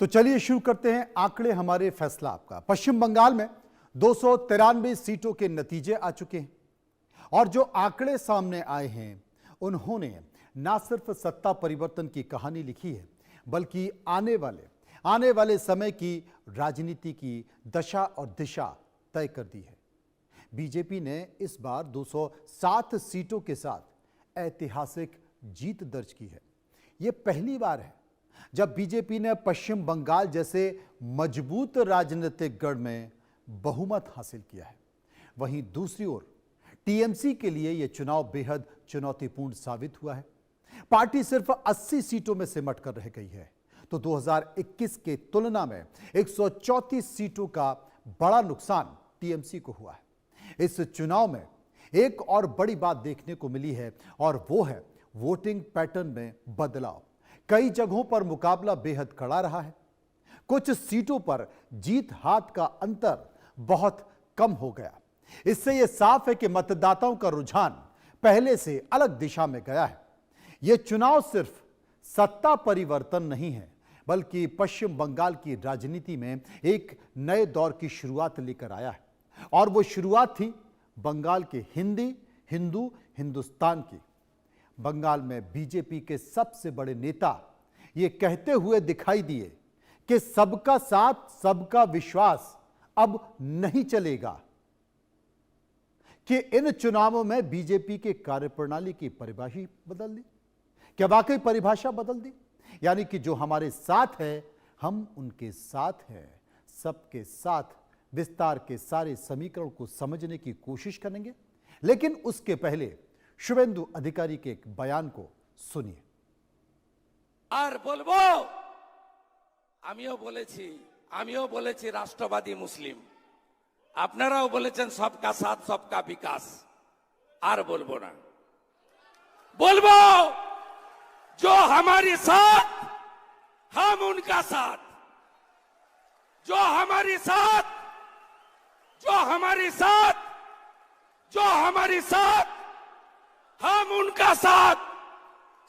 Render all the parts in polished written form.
तो चलिए शुरू करते हैं आंकड़े हमारे फैसला आपका। पश्चिम बंगाल में 293 सीटों के नतीजे आ चुके हैं और जो आंकड़े सामने आए हैं उन्होंने ना सिर्फ सत्ता परिवर्तन की कहानी लिखी है बल्कि आने वाले समय की राजनीति की दशा और दिशा तय कर दी है। बीजेपी ने इस बार 207 सीटों के साथ ऐतिहासिक जीत दर्ज की है। यह पहली बार है जब बीजेपी ने पश्चिम बंगाल जैसे मजबूत राजनीतिक गढ़ में बहुमत हासिल किया है। वहीं दूसरी ओर टीएमसी के लिए यह चुनाव बेहद चुनौतीपूर्ण साबित हुआ है। पार्टी सिर्फ 80 सीटों में सिमट कर रह गई है तो 2021 के तुलना में 134 सीटों का बड़ा नुकसान टीएमसी को हुआ है। इस चुनाव में एक और बड़ी बात देखने को मिली है और वो है वोटिंग पैटर्न में बदलाव। कई जगहों पर मुकाबला बेहद कड़ा रहा है। कुछ सीटों पर जीत हाथ का अंतर बहुत कम हो गया। इससे यह साफ है कि मतदाताओं का रुझान पहले से अलग दिशा में गया है। यह चुनाव सिर्फ सत्ता परिवर्तन नहीं है बल्कि पश्चिम बंगाल की राजनीति में एक नए दौर की शुरुआत लेकर आया है और वो शुरुआत थी बंगाल के हिंदुस्तान की। बंगाल में बीजेपी के सबसे बड़े नेता ये कहते हुए दिखाई दिए कि सबका साथ सबका विश्वास अब नहीं चलेगा कि इन चुनावों में बीजेपी के कार्यप्रणाली की परिभाषा बदल दी। क्या वाकई परिभाषा बदल दी? यानी कि जो हमारे साथ है हम उनके साथ हैं। सबके साथ विस्तार के सारे समीकरण को समझने की कोशिश करेंगे, लेकिन उसके पहले शुभेंदु अधिकारी के एक बयान को सुनिए। আর বলবো আমিও বলেছি রাষ্ট্রবাদী মুসলিম, আপনারাও বলেছেন सबका साथ सबका विकास। আর বলবো না, বলবো जो हमारे साथ हम उनका साथ, जो हमारे साथ हम उनका साथ,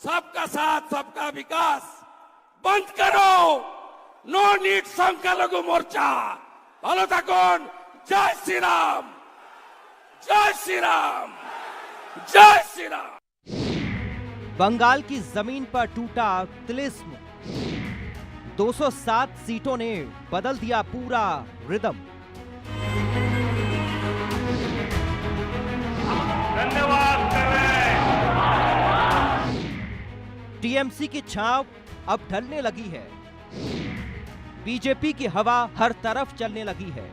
सबका साथ सबका विकास। बंद करो नो नीड संख्यालघु मोर्चा। ভালো থাকুন। जय श्री राम, जय श्री राम, जय श्री राम। बंगाल की जमीन पर टूटा तिलिस्म। 207 सीटों ने बदल दिया पूरा रिदम। धन्यवाद कर रहे हैं। टीएमसी की छाव अब ढलने लगी है। बीजेपी की हवा हर तरफ चलने लगी है।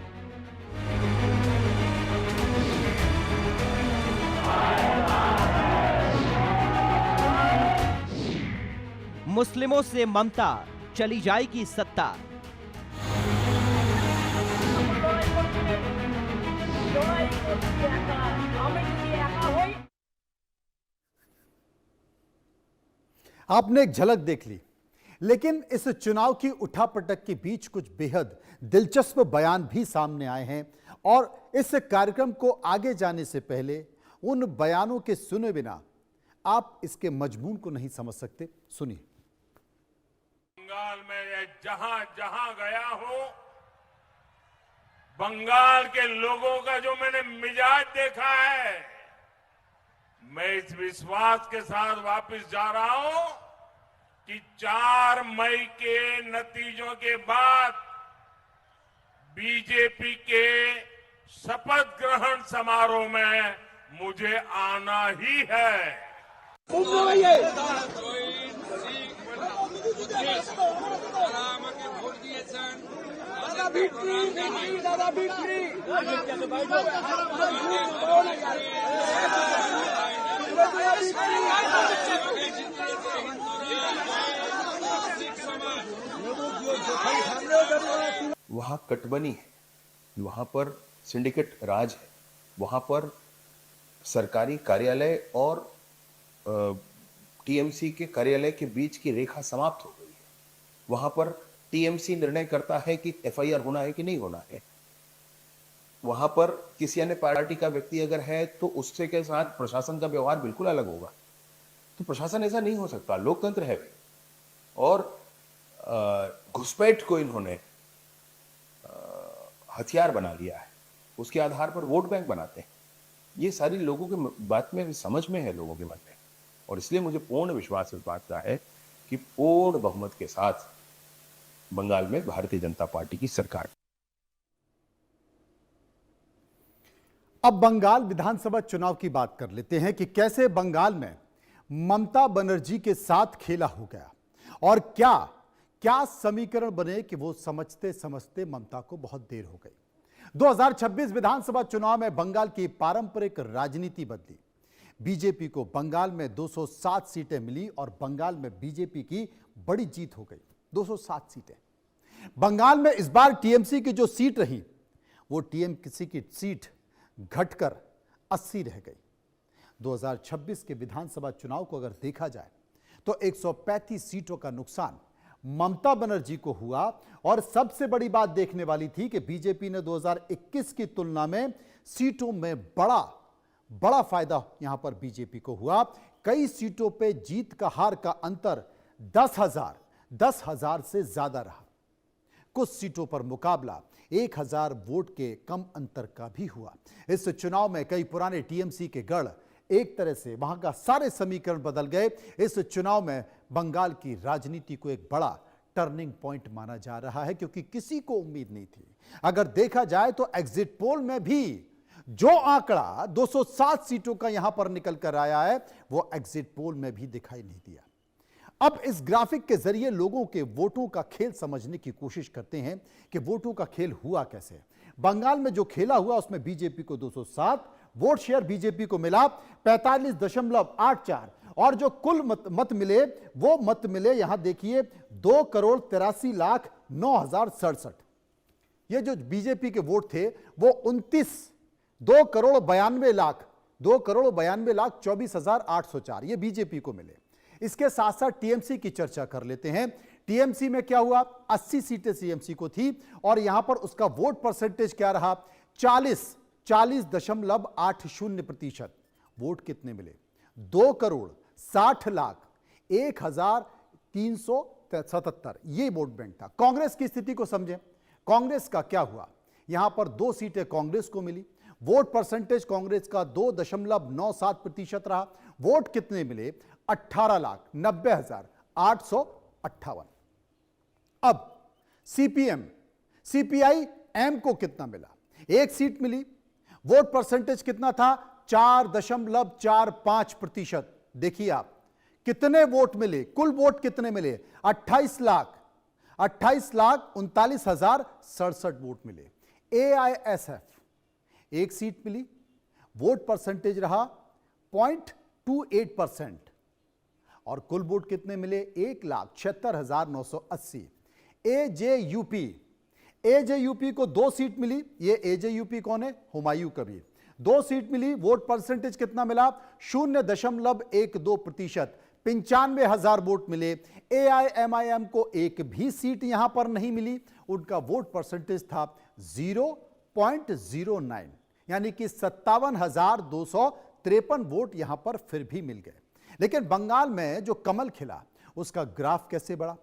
मुस्लिमों से ममता, चली जाएगी सत्ता। आपने एक झलक देख ली, लेकिन इस चुनाव की उठापटक के बीच कुछ बेहद दिलचस्प बयान भी सामने आए हैं और इस कार्यक्रम को आगे जाने से पहले उन बयानों के सुने बिना आप इसके मजमून को नहीं समझ सकते। सुनिए। बंगाल में जहां जहां गया हूं, बंगाल के लोगों का जो मैंने मिजाज देखा है, मैं इस विश्वास के साथ वापस जा रहा हूं कि 4 मई के नतीजों के बाद बीजेपी के शपथ ग्रहण समारोह में मुझे आना ही है। वहां कटबनी है, वहां पर सिंडिकेट राज है, वहां पर सरकारी कार्यालय और टीएमसी के कार्यालय के बीच की रेखा समाप्त हो गई है। वहां पर टीएमसी निर्णय करता है कि एफआईआर होना है कि नहीं होना है। वहां पर किसी अन्य पार्टी का व्यक्ति अगर है तो उससे के साथ प्रशासन का व्यवहार बिल्कुल अलग होगा। तो प्रशासन ऐसा नहीं हो सकता, लोकतंत्र है और घुसपैठ को इन्होंने हथियार बना लिया है, उसके आधार पर वोट बैंक बनाते हैं। ये सारी लोगों के बात में समझ में है, लोगों के मन में, और इसलिए मुझे पूर्ण विश्वास इस बात का है कि पूर्ण बहुमत के साथ बंगाल में भारतीय जनता पार्टी की सरकार। अब बंगाल विधानसभा चुनाव की बात कर लेते हैं कि कैसे बंगाल में ममता बनर्जी के साथ खेला हो गया और क्या क्या समीकरण बने कि वो समझते समझते ममता को बहुत देर हो गई। 2026 विधानसभा चुनाव में बंगाल की पारंपरिक राजनीति बदली। बीजेपी को बंगाल में 207 सीटें मिली और बंगाल में बीजेपी की बड़ी जीत हो गई, 207 सीटें। बंगाल में इस बार टीएमसी की जो सीट रही वो टीएमसी की सीट घटकर 80 रह गई। 2026 के विधानसभा चुनाव को अगर देखा जाए तो 135 सीटों का नुकसान ममता बनर्जी को हुआ और सबसे बड़ी बात देखने वाली थी कि बीजेपी ने 2021 की तुलना में सीटों में बड़ा फायदा यहां पर बीजेपी को हुआ। कई सीटों पे जीत का हार का अंतर 10,000 से ज्यादा रहा। कुछ सीटों पर मुकाबला 1,000 वोट के कम अंतर का भी हुआ। इस चुनाव में कई पुराने टीएमसी के गढ़ एक तरह से वहां का सारे समीकरण बदल गए। इस चुनाव में बंगाल की राजनीति को एक बड़ा टर्निंग पॉइंट माना जा रहा है, क्योंकि किसी को उम्मीद नहीं थी। अगर देखा जाए तो एग्जिट पोल में भी जो आंकड़ा 207 सीटों का यहां पर निकल कर आया है वो एग्जिट पोल में भी दिखाई नहीं दिया। अब इस ग्राफिक के जरिए लोगों के वोटों का खेल समझने की कोशिश करते हैं कि वोटों का खेल हुआ कैसे। बंगाल में जो खेला हुआ उसमें बीजेपी को 207 वोट शेयर बीजेपी को मिला 45.84 और जो कुल मत मिले वो मत मिले यहां देखिए 2,83,09,067। ये जो बीजेपी के वोट थे वो 2,92,24,804 ये बीजेपी को मिले। इसके साथ साथ टीएमसी की चर्चा कर लेते हैं। टीएमसी में क्या हुआ, 80 सीटें टीएमसी को थी और यहां पर उसका वोट परसेंटेज क्या रहा, 40.80%। वोट कितने मिले, 2,60,01,377 ये वोट बैंक था। कांग्रेस की स्थिति को समझें, कांग्रेस का क्या हुआ, यहां पर 2 सीटें कांग्रेस को मिली। वोट परसेंटेज कांग्रेस का 2.97% रहा। वोट कितने मिले, 18,90,858। अब सीपीआई एम को कितना मिला, 1 सीट मिली। वोट परसेंटेज कितना था, 4.45%। देखिए आप कितने वोट मिले, कुल वोट कितने मिले, 28,39,67 वोट मिले। एआईएसएफ 1 सीट मिली, वोट परसेंटेज रहा 0.28% और कुल वोट कितने मिले, 1,76,980। एजेयूपी को 2 सीट मिली। ये एजेयूपी कौन है, हुमायूं कबीर। 2 सीट मिली, वोट परसेंटेज कितना मिला, 0.12%। 95,000 वोट मिले। एआईएमआईएम को एक भी सीट यहां पर नहीं मिली, उनका वोट परसेंटेज था 0.09, यानी कि 57,253 वोट यहां पर फिर भी मिल गए। लेकिन बंगाल में जो कमल खिला उसका ग्राफ कैसे बढ़ा।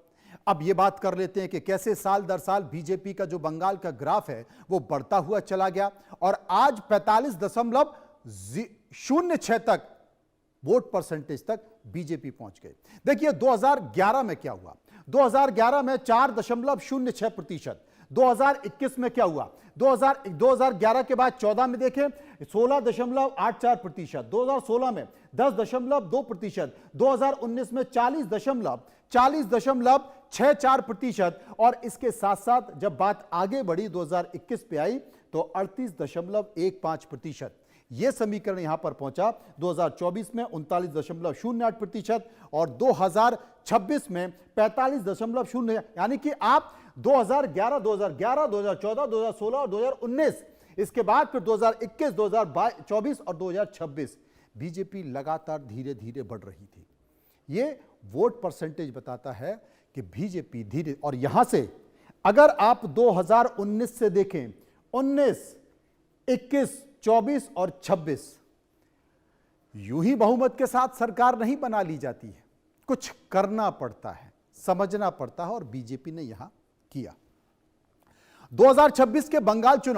अब यह बात कर लेते हैं कि कैसे साल दर साल बीजेपी का जो बंगाल का ग्राफ है वो बढ़ता हुआ चला गया और आज 45.06 तक वोट परसेंटेज तक बीजेपी पहुंच गई। देखिए 2011 में क्या हुआ, 2011 में 4.06%। 2021 में क्या हुआ, 2011 के बाद 14 में देखें 16.84%, 2016 में 10.2%, 2019 में 40.64% और इसके साथ साथ जब बात आगे बढ़ी 2021 पे आई तो 38.15%। यह समीकरण यहां पर पहुंचा। 2024 में 39.08% और 2026 में 45.0, यानी कि आप 2011, 2014, 2016 और 2019, इसके बाद फिर 2021, 2024 और 2026 बीजेपी लगातार धीरे धीरे बढ़ रही थी। यह वोट परसेंटेज बताता है कि बीजेपी धीरे, और यहां से अगर आप 2019 से देखें, 19, 21, 24 और 26 यूं ही बहुमत के साथ सरकार नहीं बना ली जाती है, कुछ करना पड़ता है, समझना पड़ता है और बीजेपी ने यहां किया। 2026 के बंगाल चुनाव